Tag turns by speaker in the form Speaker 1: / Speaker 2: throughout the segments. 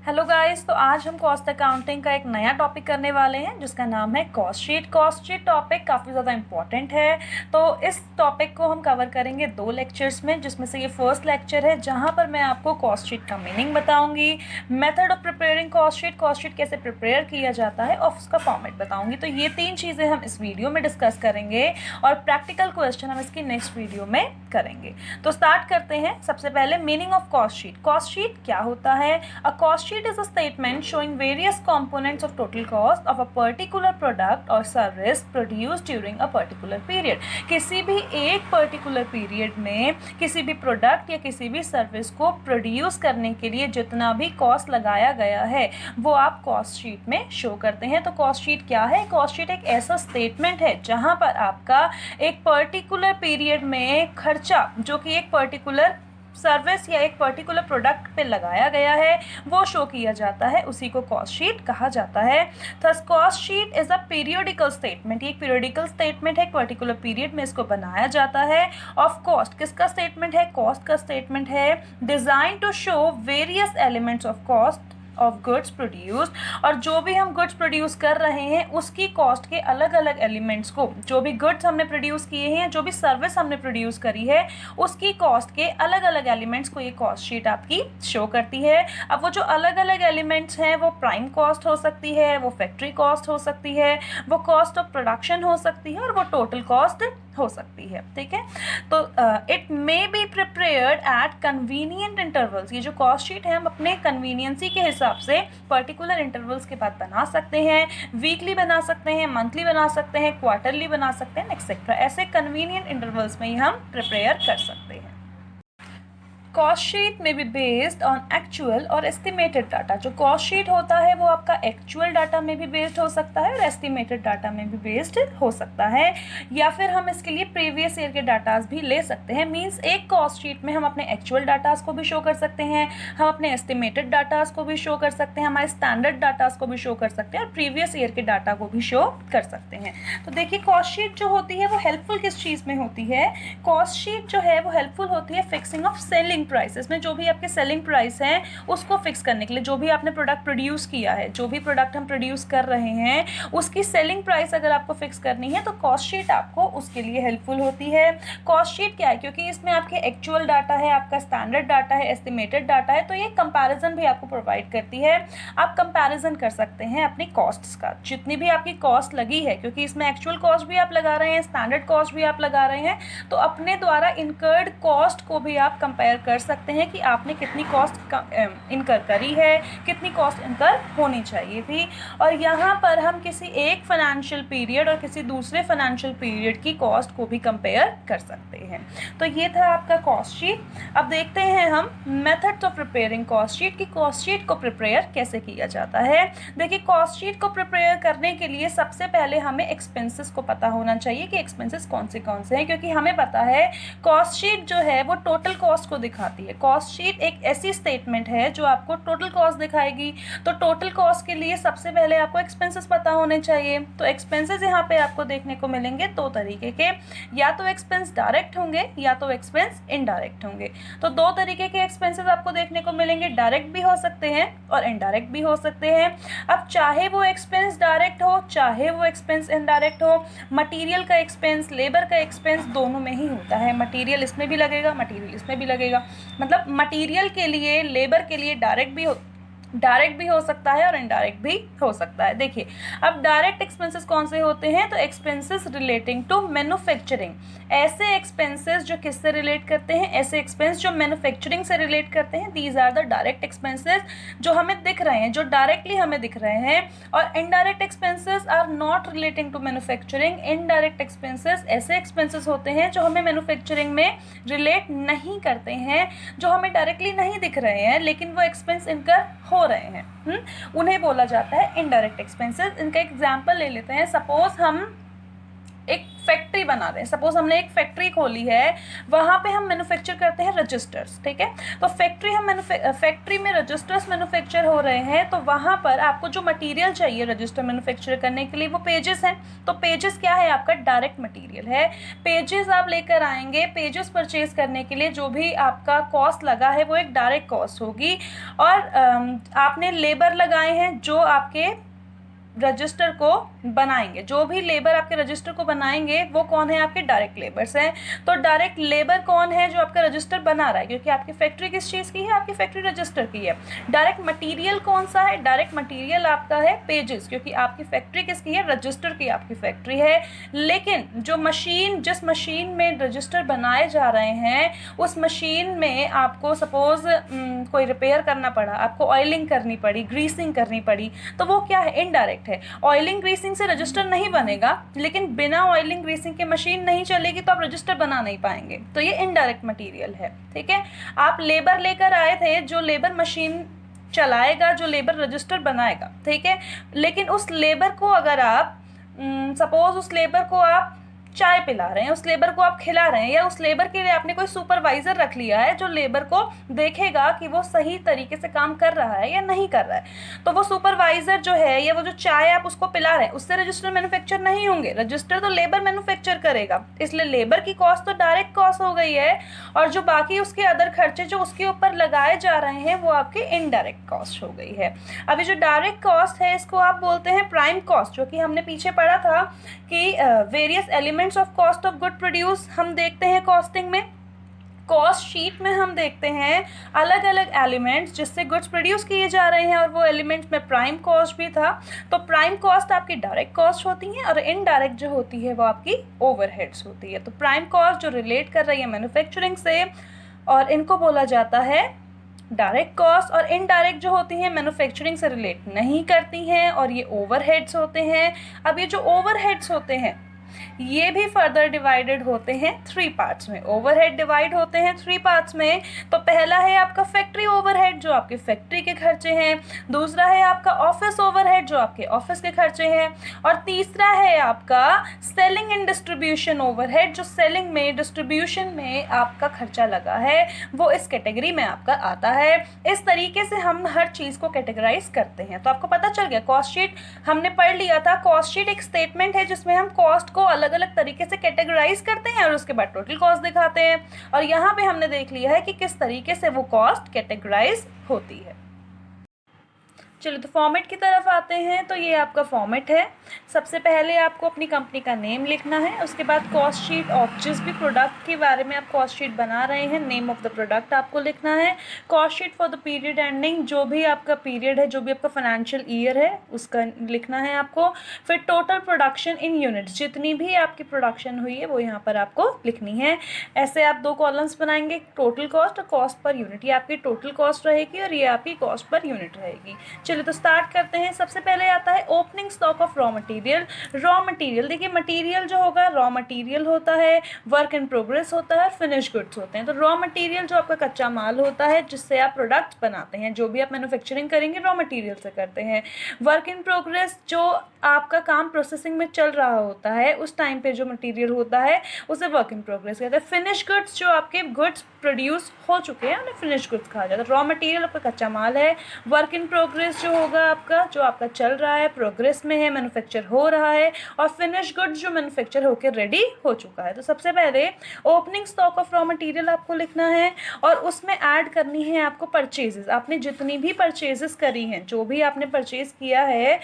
Speaker 1: Hello guys, तो आज हम कॉस्ट अकाउंटिंग का एक नया टॉपिक करने वाले हैं जिसका नाम है cost sheet. Cost sheet topic काफ़ी ज़्यादा इंपॉर्टेंट है। तो इस टॉपिक को हम कवर करेंगे 2 लेक्चर्स में, जिसमें से ये फर्स्ट लेक्चर है जहां पर मैं आपको कॉस्ट शीट का मीनिंग बताऊंगी, method of preparing cost sheet कैसे प्रिपेयर किया जाता है और उसका फॉर्मेट बताऊंगी। तो ये 3 चीज़ें हम इस वीडियो में डिस्कस करेंगे और प्रैक्टिकल क्वेश्चन हम इसकी नेक्स्ट वीडियो में करेंगे। तो स्टार्ट करते हैं। सबसे पहले meaning of cost sheet. Cost sheet क्या होता है? A cost sheet is a statement showing various components of total cost of a particular product or service produced during a particular period। किसी भी एक पर्टिकुलर पीरियड में किसी भी product या किसी भी सर्विस को प्रोड्यूस करने के लिए जितना भी कॉस्ट लगाया गया है वो आप कॉस्ट शीट में शो करते हैं। तो कॉस्ट शीट क्या है? कॉस्ट शीट एक ऐसा स्टेटमेंट है जहां पर आपका एक पर्टिकुलर पीरियड में खर्चा जो कि एक पर्टिकुलर सर्विस या एक पर्टिकुलर प्रोडक्ट पे लगाया गया है वो शो किया जाता है, उसी को कॉस्ट शीट कहा जाता है। Thus cost sheet is a periodical statement. ये एक पीरियोडिकल स्टेटमेंट है, एक पर्टिकुलर पीरियड में इसको बनाया जाता है। ऑफ कॉस्ट, किसका स्टेटमेंट है? कॉस्ट का स्टेटमेंट है। Design to show various elements of cost of goods produced, और जो भी हम गुड्स प्रोड्यूस कर रहे हैं उसकी कॉस्ट के अलग अलग एलिमेंट्स को, जो भी गुड्स हमने प्रोड्यूस किए हैं, जो भी सर्विस हमने प्रोड्यूस करी है उसकी कॉस्ट के अलग अलग एलिमेंट्स को ये कॉस्ट शीट आपकी शो करती है। अब वो जो अलग अलग एलिमेंट्स हैं वो प्राइम कॉस्ट हो सकती है, वो फैक्ट्री कॉस्ट हो सकती है, वो कॉस्ट ऑफ प्रोडक्शन हो सकती है और वो टोटल कॉस्ट हो सकती है। ठीक है, तो it may be prepared at convenient intervals. ये जो कॉस्ट शीट है हम अपने कन्वीनियंसी के हिसाब से पर्टिकुलर इंटरवल्स के बाद बना सकते हैं। वीकली बना सकते हैं, मंथली बना सकते हैं, क्वार्टरली बना सकते हैं, एक्सेट्रा। ऐसे कन्वीनियंट इंटरवल्स में ही हम प्रिपेयर कर सकते हैं। कॉस्ट शीट में बी बेस्ड ऑन एक्चुअल और एस्टिमेटेड डाटा। जो कॉस्ट शीट होता है वो आपका एक्चुअल डाटा में भी बेस्ड हो सकता है और एस्टिमेटेड डाटा में भी बेस्ड हो सकता है, या फिर हम इसके लिए प्रीवियस ईयर के डाटाज भी ले सकते हैं। मींस एक कॉस्ट शीट में हम अपने एक्चुअल डाटाज को भी शो कर सकते हैं, हम अपने एस्टिमेटेड डाटाज को भी शो कर सकते हैं, हमारे स्टैंडर्ड डाटाज को भी शो कर सकते हैं और प्रीवियस ईयर के डाटा को भी शो कर सकते हैं। तो देखिए, कॉस्ट शीट जो होती है वो हेल्पफुल किस चीज़ में होती है? कॉस्ट शीट जो है वो हेल्पफुल होती है फिक्सिंग ऑफ सेलिंग प्राइसेस में। जो भी आपके सेलिंग प्राइस हैं उसको फिक्स करने के लिए, जो भी आपने प्रोडक्ट प्रोड्यूस किया है, जो भी प्रोडक्ट हम प्रोड्यूस कर रहे हैं उसकी सेलिंग प्राइस अगर आपको फिक्स करनी है तो कॉस्ट शीट आपको उसके लिए हेल्पफुल होती है। कॉस्ट शीट क्या है? क्योंकि इसमें आपके एक्चुअल डाटा है, आपका स्टैंडर्ड डाटा है, एस्टिमेटेड डाटा है, तो ये कंपैरिजन भी आपको प्रोवाइड करती है। आप कंपैरिजन कर सकते हैं अपनी कॉस्ट्स का, जितनी भी आपकी कॉस्ट लगी है, क्योंकि इसमें एक्चुअल कॉस्ट भी आप लगा रहे हैं, स्टैंडर्ड कॉस्ट भी आप लगा रहे हैं, तो अपने द्वारा इनकर्ड कॉस्ट को भी आप कंपेयर कर सकते हैं कि आपने कितनी कॉस्ट इनकर करी है, कितनी कॉस्ट इनकर होनी चाहिए थी। और यहाँ पर हम किसी एक फाइनेंशियल पीरियड और किसी दूसरे फाइनेंशियल पीरियड की कॉस्ट को भी कंपेयर कर सकते हैं। तो ये था आपका कॉस्ट शीट। अब देखते हैं हम methods of preparing cost sheet की कॉस्ट शीट को प्रिपेयर कैसे किया जाता है। देखिए, कॉस्ट शीट को प्रिपेयर करने के लिए सबसे पहले हमें एक्सपेंसेस को पता होना चाहिए कि एक्सपेंसेस कौन से हैं, क्योंकि हमें पता है कॉस्ट शीट जो है वो टोटल कॉस्ट को दिखाती है। कॉस्ट शीट एक ऐसी स्टेटमेंट है जो आपको टोटल कॉस्ट दिखाएगी। तो टोटल कॉस्ट के लिए सबसे पहले आपको एक्सपेंसेस पता होने चाहिए। तो एक्सपेंसेस यहाँ पे आपको देखने को मिलेंगे 2 तरीके के, या तो एक्सपेंस डायरेक्ट होंगे या तो एक्सपेंस इनडायरेक्ट होंगे। तो 2 तरीके के एक्सपेंसेस आपको देखने को मिलेंगे, डायरेक्ट भी हो सकते हैं और इनडायरेक्ट भी हो सकते हैं। अब चाहे वो एक्सपेंस डायरेक्ट हो चाहे वो एक्सपेंस इनडायरेक्ट हो, मटीरियल का एक्सपेंस, लेबर का एक्सपेंस दोनों में ही होता है। मटीरियल इसमें भी लगेगा, मटीरियल इसमें भी लगेगा। मतलब मटीरियल के लिए, लेबर के लिए डायरेक्ट भी हो सकता है और इनडायरेक्ट भी हो सकता है। देखिए, अब डायरेक्ट एक्सपेंसेस कौन से होते हैं? तो एक्सपेंसेस रिलेटिंग टू मैन्युफैक्चरिंग। ऐसे एक्सपेंसेस जो किससे रिलेट करते हैं? ऐसे एक्सपेंस जो मैन्युफैक्चरिंग से रिलेट करते हैं, these are the direct expenses जो हमें दिख रहे हैं, जो डायरेक्टली हमें दिख रहे हैं। और indirect expenses are not relating to manufacturing. Indirect expenses ऐसे एक्सपेंसेस होते हैं जो हमें मैन्युफैक्चरिंग में रिलेट नहीं करते हैं, जो हमें डायरेक्टली नहीं दिख रहे हैं लेकिन वो एक्सपेंस इनकर हो रहे हैं, उन्हें बोला जाता है इनडायरेक्ट एक्सपेंसेस। इनका एग्जांपल ले लेते हैं। सपोज हम एक फैक्ट्री बना रहे हैं, सपोज हमने एक फैक्ट्री खोली है, वहाँ पे हम मैन्युफैक्चर करते हैं रजिस्टर्स, ठीक है। तो फैक्ट्री में रजिस्टर्स मैन्युफैक्चर हो रहे हैं, तो वहाँ पर आपको जो मटेरियल चाहिए रजिस्टर मैन्युफैक्चर करने के लिए वो पेजेस हैं। तो पेजेस क्या है, आपका डायरेक्ट मटेरियल है। पेजेस आप लेकर आएंगे, पेजेस परचेज करने के लिए जो भी आपका कॉस्ट लगा है वो एक डायरेक्ट कॉस्ट होगी। और आपने लेबर लगाए हैं जो आपके रजिस्टर को बनाएंगे, जो भी लेबर आपके रजिस्टर को बनाएंगे वो कौन है, आपके डायरेक्ट लेबर्स हैं। तो डायरेक्ट लेबर कौन है, जो आपका रजिस्टर बना रहा है, क्योंकि आपकी फैक्ट्री किस चीज़ की है, आपकी फैक्ट्री रजिस्टर की है। डायरेक्ट मटेरियल कौन सा है, डायरेक्ट मटेरियल आपका है पेजेस, क्योंकि आपकी फैक्ट्री किसकी है, रजिस्टर की आपकी फैक्ट्री है। लेकिन जो मशीन, जिस मशीन में रजिस्टर बनाए जा रहे हैं, उस मशीन में आपको सपोज कोई रिपेयर करना पड़ा, आपको ऑयलिंग करनी पड़ी, ग्रीसिंग करनी पड़ी, तो वो क्या है, इनडायरेक्ट है। ऑयलिंग ग्रीसिंग से रजिस्टर नहीं बनेगा, लेकिन बिना ऑयलिंग ग्रीसिंग के मशीन नहीं चलेगी तो आप रजिस्टर बना नहीं पाएंगे, तो ये इनडायरेक्ट मटेरियल है, ठीक है। आप लेबर लेकर आए थे, जो लेबर मशीन चलाएगा, जो लेबर रजिस्टर बनाएगा, ठीक है। लेकिन उस लेबर को अगर आप सपोज उस लेबर को आप चाय पिला रहे हैं, उस लेबर को आप खिला रहे हैं, या उस लेबर के लिए आपने कोई सुपरवाइजर रख लिया है जो लेबर को देखेगा कि वो सही तरीके से काम कर रहा है या नहीं कर रहा है, तो वो सुपरवाइजर जो है या वो जो चाय आप उसको पिला रहे हैं, उससे रजिस्टर मैन्युफैक्चर नहीं होंगे, रजिस्टर तो लेबर मैन्युफैक्चर करेगा। इसलिए लेबर की कॉस्ट तो डायरेक्ट कॉस्ट हो गई है, और जो बाकी उसके अदर खर्चे जो उसके ऊपर लगाए जा रहे हैं वो आपके इनडायरेक्ट कॉस्ट हो गई है। अभी जो डायरेक्ट कॉस्ट है इसको आप बोलते हैं प्राइम कॉस्ट, जो कि हमने पीछे पढ़ा था कि various elements of cost of good produce हम देखते हैं कॉस्टिंग में। कॉस्ट शीट में हम देखते हैं अलग अलग एलिमेंट्स जिससे गुड्स प्रोड्यूस किए जा रहे हैं, और वो एलिमेंट्स में प्राइम कॉस्ट भी था। तो प्राइम कॉस्ट आपकी डायरेक्ट कॉस्ट होती है, और इनडायरेक्ट जो होती है वो आपकी ओवरहेड्स होती है। तो प्राइम कॉस्ट जो रिलेट कर रही है मैन्युफैक्चरिंग से, और इनको बोला जाता है डायरेक्ट कॉस्ट, और इनडायरेक्ट जो होती हैं मैन्युफैक्चरिंग से रिलेट नहीं करती हैं, और ये ओवरहेड्स होते हैं। अब ये जो ओवरहेड्स होते हैं ये भी फर्दर डिवाइडेड होते हैं 3 पार्ट्स में। ओवरहेड डिवाइड होते हैं 3 पार्ट्स में। तो पहला है आपका फैक्ट्री ओवरहेड, जो आपके फैक्ट्री के खर्चे हैं। दूसरा है आपका ऑफिस ओवरहेड, जो आपके ऑफिस के खर्चे हैं। और तीसरा है आपका सेलिंग एंड डिस्ट्रीब्यूशन ओवरहेड, जो सेलिंग में, डिस्ट्रीब्यूशन में आपका खर्चा लगा है, वो इस कैटेगरी में आपका आता है। इस तरीके से हम हर चीज़ को कैटेगराइज करते हैं। तो आपको पता चल गया, कॉस्ट शीट हमने पढ़ लिया था। कॉस्ट शीट एक स्टेटमेंट है जिसमें हम कॉस्ट को अलग अलग तरीके से कैटेगराइज करते हैं और उसके बाद टोटल कॉस्ट दिखाते हैं। और यहाँ पे हमने देख लिया है कि किस तरीके से वो कॉस्ट कैटेगराइज होती है। चलो तो फॉर्मेट की तरफ आते हैं। तो ये आपका फॉर्मेट है। सबसे पहले आपको अपनी कंपनी का नेम लिखना है, उसके बाद कॉस्ट शीट ऑफ जिस भी प्रोडक्ट के बारे में आप कॉस्ट शीट बना रहे हैं, नेम ऑफ द प्रोडक्ट आपको लिखना है। Cost sheet for the period ending, जो भी आपका पीरियड है, जो भी आपका फाइनेंशियल ईयर है, उसका लिखना है आपको। फिर टोटल प्रोडक्शन इन यूनिट्स, जितनी भी आपकी प्रोडक्शन हुई है वो यहाँ पर आपको लिखनी है। ऐसे आप 2 कॉलम्स बनाएंगे, टोटल कॉस्ट और कॉस्ट पर यूनिट। ये आपकी टोटल कॉस्ट रहेगी और ये आपकी कॉस्ट पर यूनिट रहेगी। चलिए तो स्टार्ट करते हैं। सबसे पहले आता है opening stock of raw material. Raw material, देखिए मटेरियल जो होगा, रॉ मटेरियल होता है, वर्क इन प्रोग्रेस होता है और फिनिश गुड्स होते हैं। तो रॉ मटेरियल जो आपका कच्चा माल होता है जिससे आप प्रोडक्ट्स बनाते हैं, जो भी आप मैन्युफैक्चरिंग करेंगे रॉ मटेरियल से करते हैं। वर्क इन प्रोग्रेस, जो आपका काम प्रोसेसिंग में चल रहा होता है उस टाइम पे जो मटेरियल होता है उसे वर्क इन प्रोग्रेस कहते हैं। फिनिश गुड्स, जो आपके गुड्स प्रोड्यूस हो चुके हैं उन्हें फिनिश गुड्स कहा जाता है। रॉ मटेरियल आपका कच्चा माल है। वर्क इन प्रोग्रेस जो होगा आपका, जो आपका चल रहा है, प्रोग्रेस में है, मैन्युफैक्चर हो रहा है। और फिनिश गुड्स जो मैन्युफैक्चर होकर रेडी हो चुका है। तो सबसे पहले opening stock of raw material आपको लिखना है और उसमें ऐड करनी है आपको परचेजेस। आपने जितनी भी परचेजेस करी हैं, जो भी आपने परचेज किया है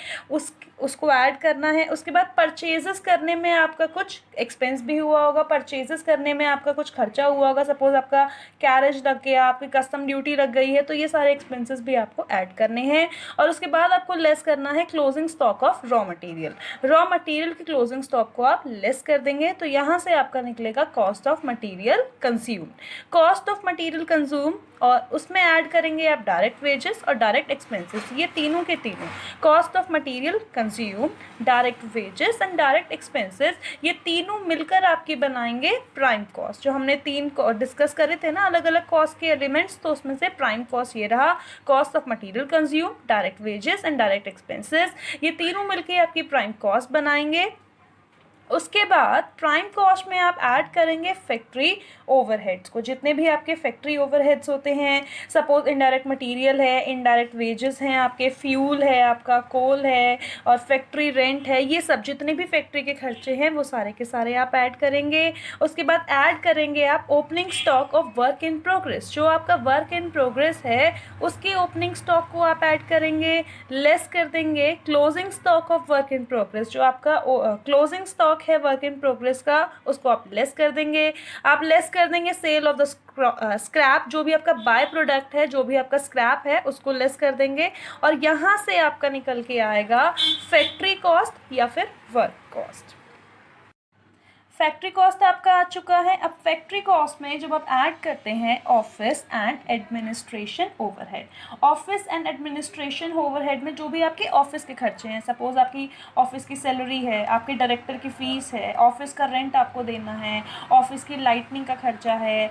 Speaker 1: उसको ऐड करना है। उसके बाद परचेजेस करने में आपका कुछ एक्सपेंस भी हुआ होगा, परचेजेस करने में आपका कुछ खर्चा हुआ होगा। सपोज आपका कैरेज लग गया, आपकी कस्टम ड्यूटी लग गई है, तो ये सारे एक्सपेंसेस भी आपको ऐड करने हैं। और उसके बाद आपको लेस करना है closing stock of raw material. Raw material की क्लोजिंग स्टॉक को आप लेस कर देंगे, तो यहाँ से आपका निकलेगा cost of material consume. Cost of material consume, और उसमें ऐड करेंगे आप डायरेक्ट वेजेस और डायरेक्ट एक्सपेंसेस। ये तीनों के तीनों, cost of material consume, direct wages and direct expenses, ये तीनों मिलकर आपकी बनाएंगे प्राइम कॉस्ट। जो हमने 3 डिस्कस करे थे ना अलग अलग कॉस्ट के एलिमेंट्स, तो उसमें से प्राइम कॉस्ट ये रहा। Cost of material consume, direct wages and direct expenses, ये तीनों मिलकर आपकी प्राइम कॉस्ट बनाएंगे। उसके बाद प्राइम कॉस्ट में आप ऐड करेंगे फैक्ट्री ओवरहेड्स को, जितने भी आपके फैक्ट्री ओवरहेड्स होते हैं, सपोज इनडायरेक्ट मटेरियल है, इनडायरेक्ट वेजेस हैं आपके, फ्यूल है आपका, कोल है और फैक्ट्री रेंट है, ये सब जितने भी फैक्ट्री के खर्चे हैं वो सारे के सारे आप ऐड करेंगे। उसके बाद ऐड करेंगे आप opening stock of work in progress, जो आपका वर्क इन प्रोग्रेस है उसकी ओपनिंग स्टॉक को आप ऐड करेंगे, लेस कर देंगे closing stock of work in progress, जो आपका क्लोजिंग स्टॉक है वर्क इन प्रोग्रेस का उसको आप लेस कर देंगे। आप लेस कर देंगे सेल ऑफ द स्क्रैप, जो भी आपका बाय प्रोडक्ट है, जो भी आपका स्क्रैप है उसको लेस कर देंगे और यहाँ से आपका निकल के आएगा फैक्ट्री कॉस्ट या फिर वर्क कॉस्ट। फैक्ट्री कॉस्ट आपका आ चुका है। अब फैक्ट्री कॉस्ट में जब आप ऐड करते हैं office and administration overhead, office and administration overhead में जो भी आपके ऑफिस के खर्चे हैं, सपोज आपकी ऑफिस की सैलरी है, आपके डायरेक्टर की फ़ीस है, ऑफिस का रेंट आपको देना है, ऑफिस की लाइटनिंग का खर्चा है,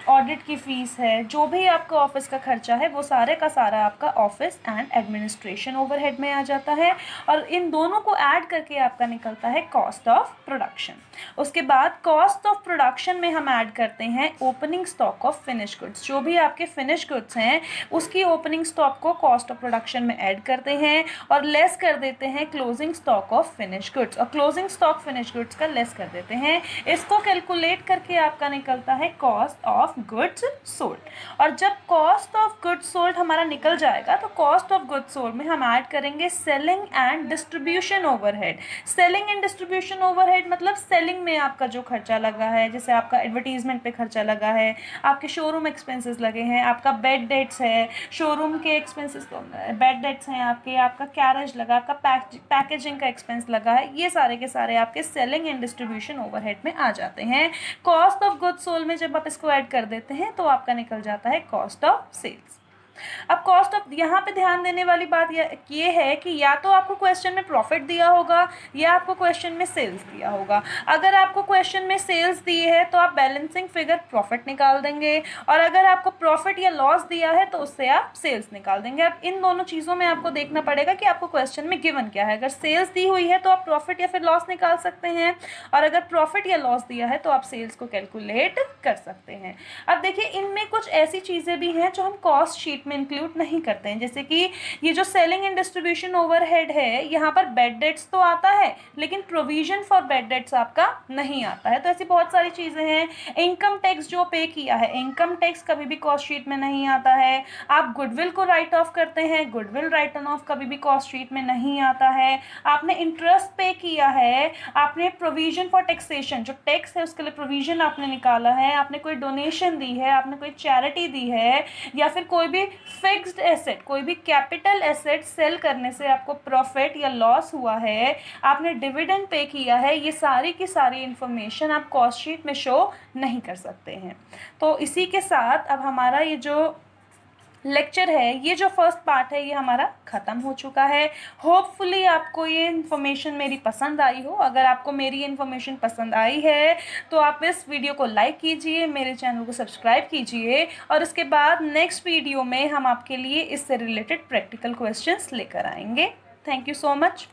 Speaker 1: ऑडिट की फ़ीस है, जो भी आपका ऑफिस का खर्चा है वो सारे का सारा आपका ऑफिस एंड एडमिनिस्ट्रेशन ओवरहेड में आ जाता है और इन दोनों को ऐड करके आपका निकलता है कॉस्ट ऑफ प्रोडक्शन। उसके बाद कॉस्ट ऑफ प्रोडक्शन में हम ऐड करते हैं opening stock of finish goods, जो भी आपके फिनिश गुड्स हैं उसकी ओपनिंग स्टॉक को कॉस्ट ऑफ प्रोडक्शन में ऐड करते हैं और लेस कर देते हैं closing stock of finish goods, और क्लोजिंग स्टॉक फिनिश गुड्स का लेस कर देते हैं। इसको कैलकुलेट करके आपका निकलता है कॉस्ट ऑफ गुड्स सोल्ड। और जब कॉस्ट ऑफ गुड्स सोल्ड हमारा निकल जाएगा तो कॉस्ट ऑफ गुड्स सोल्ड में हम ऐड करेंगे selling and distribution overhead. Selling and distribution overhead मतलब सेलिंग में आपका जो खर्चा लगा है, जैसे आपका एडवर्टीजमेंट पे खर्चा लगा है, आपके शोरूम एक्सपेंसेस लगे हैं, आपका बेड डेट्स है, शोरूम के एक्सपेंसेस तो बेड डेट्स हैं आपके, आपका कैरेज लगा, आपका पैकेजिंग का एक्सपेंस लगा है, ये सारे के सारे आपके सेलिंग एंड डिस्ट्रीब्यूशन ओवरहेड में आ जाते हैं। कॉस्ट ऑफ गुड्स सोल्ड में जब आप इसको ऐड कर देते हैं तो आपका निकल जाता है कॉस्ट ऑफ सेल्स। अब कॉस्ट ऑफ, यहाँ पे ध्यान देने वाली बात ये है कि या तो आपको क्वेश्चन में प्रॉफिट दिया होगा या आपको क्वेश्चन में सेल्स दिया होगा। अगर आपको क्वेश्चन में सेल्स दी है तो आप बैलेंसिंग फिगर प्रॉफिट निकाल देंगे और अगर आपको प्रॉफिट या लॉस दिया है तो उससे आप सेल्स निकाल देंगे। अब इन दोनों चीज़ों में आपको देखना पड़ेगा कि आपको क्वेश्चन में गिवन क्या है। अगर सेल्स दी हुई है तो आप प्रॉफिट या फिर लॉस निकाल सकते हैं और अगर प्रॉफिट या लॉस दिया है तो आप सेल्स को कैलकुलेट कर सकते हैं। अब देखिए इनमें कुछ ऐसी चीज़ें भी हैं जो हम कॉस्ट शीट में इंक्लूड नहीं करते हैं, जैसे कि ये जो सेलिंग एंड डिस्ट्रीब्यूशन ओवरहेड है यहाँ पर बेड डेट्स तो आता है लेकिन प्रोविजन फॉर बेड डेट्स आपका नहीं आता है। तो ऐसी बहुत सारी चीज़ें हैं। इनकम टैक्स जो पे किया है, इनकम टैक्स कभी भी कॉस्ट शीट में नहीं आता है। आप गुडविल को राइट ऑफ करते हैं, गुडविल राइट ऑन ऑफ कभी भी कॉस्ट शीट में नहीं आता है। आपने इंटरेस्ट पे किया है, आपने प्रोविजन फॉर टैक्सेशन, जो टैक्स है उसके लिए प्रोविजन आपने निकाला है, आपने कोई डोनेशन दी है, आपने कोई चैरिटी दी है या फिर कोई भी फिक्स्ड एसेट, कोई भी कैपिटल एसेट सेल करने से आपको प्रॉफिट या लॉस हुआ है, आपने डिविडेंड पे किया है, ये सारी की सारी इंफॉर्मेशन आप कॉस्ट शीट में शो नहीं कर सकते हैं। तो इसी के साथ अब हमारा ये जो लेक्चर है, ये जो फर्स्ट पार्ट है ये हमारा ख़त्म हो चुका है। होपफुली आपको ये इन्फॉर्मेशन मेरी पसंद आई हो। अगर आपको मेरी इन्फॉर्मेशन पसंद आई है तो आप इस वीडियो को लाइक कीजिए, मेरे चैनल को सब्सक्राइब कीजिए और इसके बाद नेक्स्ट वीडियो में हम आपके लिए इससे रिलेटेड प्रैक्टिकल क्वेश्चंस लेकर आएंगे। Thank you so much.